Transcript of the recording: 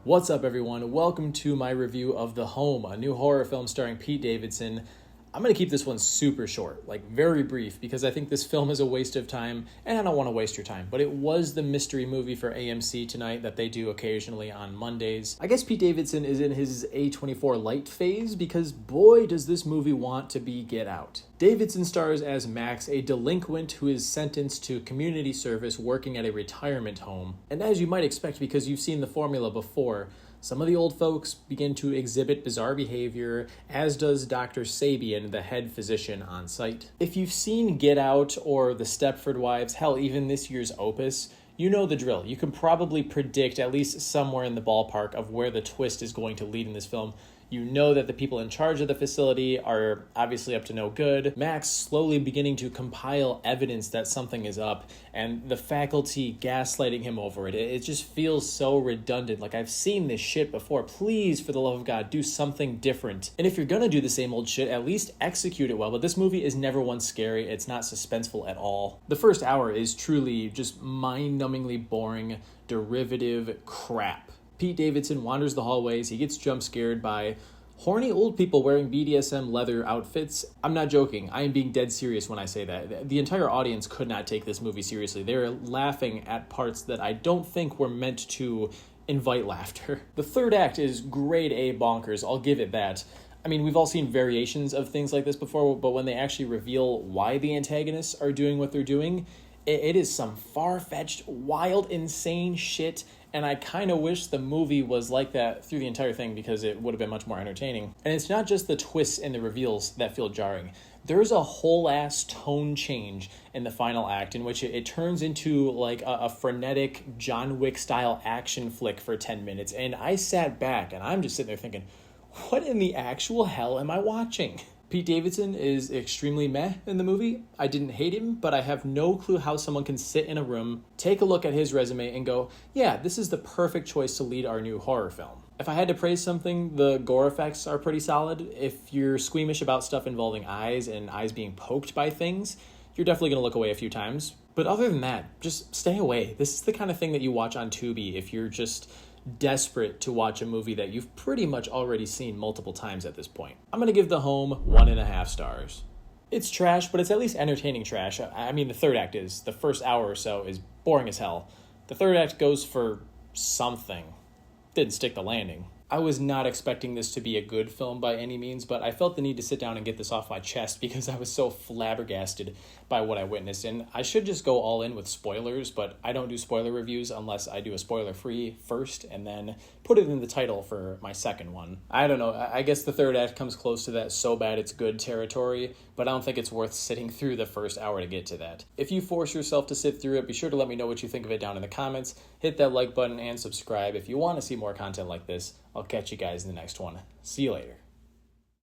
What's up, everyone? Welcome to my review of The Home, a new horror film starring Pete Davidson. I'm going to keep this one super short, like very brief, because I think this film is a waste of time, and I don't want to waste your time. But it was the mystery movie for AMC tonight that they do occasionally on Mondays. I guess Pete Davidson is in his A24 light phase, because boy does this movie want to be Get Out. Davidson stars as Max, a delinquent who is sentenced to community service working at a retirement home. And as you might expect, because you've seen the formula before, some of the old folks begin to exhibit bizarre behavior, as does Dr. Sabian, the head physician on site. If you've seen Get Out or The Stepford Wives, hell, even this year's Opus, you know the drill. You can probably predict at least somewhere in the ballpark of where the twist is going to lead in this film. You know that the people in charge of the facility are obviously up to no good. Max slowly beginning to compile evidence that something is up, and the faculty gaslighting him over it. It just feels so redundant. Like, I've seen this shit before. Please, for the love of God, do something different. And if you're gonna do the same old shit, at least execute it well. But this movie is never once scary. It's not suspenseful at all. The first hour is truly just mind-numbingly boring, derivative crap. Pete Davidson wanders the hallways. He gets jump scared by horny old people wearing BDSM leather outfits. I'm not joking. I am being dead serious when I say that. The entire audience could not take this movie seriously. They were laughing at parts that I don't think were meant to invite laughter. The third act is grade A bonkers. I'll give it that. I mean, we've all seen variations of things like this before, but when they actually reveal why the antagonists are doing what they're doing, it is some far-fetched, wild, insane shit, and I kind of wish the movie was like that through the entire thing because it would have been much more entertaining. And it's not just the twists and the reveals that feel jarring. There's a whole-ass tone change in the final act in which it turns into like a frenetic John Wick-style action flick for 10 minutes, and I sat back, and I'm just sitting there thinking, what in the actual hell am I watching? Pete Davidson is extremely meh in the movie. I didn't hate him, but I have no clue how someone can sit in a room, take a look at his resume, and go, yeah, this is the perfect choice to lead our new horror film. If I had to praise something, the gore effects are pretty solid. If you're squeamish about stuff involving eyes and eyes being poked by things, you're definitely going to look away a few times. But other than that, just stay away. This is the kind of thing that you watch on Tubi if you're just desperate to watch a movie that you've pretty much already seen multiple times at this point. I'm going to give The Home 1.5 stars. It's trash, but it's at least entertaining trash. I mean, the third act is. The first hour or so is boring as hell. The third act goes for something. Didn't stick the landing. I was not expecting this to be a good film by any means, but I felt the need to sit down and get this off my chest because I was so flabbergasted by what I witnessed. And I should just go all in with spoilers, but I don't do spoiler reviews unless I do a spoiler-free first and then put it in the title for my second one. I don't know. I guess the third act comes close to that so bad it's good territory, but I don't think it's worth sitting through the first hour to get to that. If you force yourself to sit through it, be sure to let me know what you think of it down in the comments. Hit that like button and subscribe if you want to see more content like this. I'll catch you guys in the next one. See you later.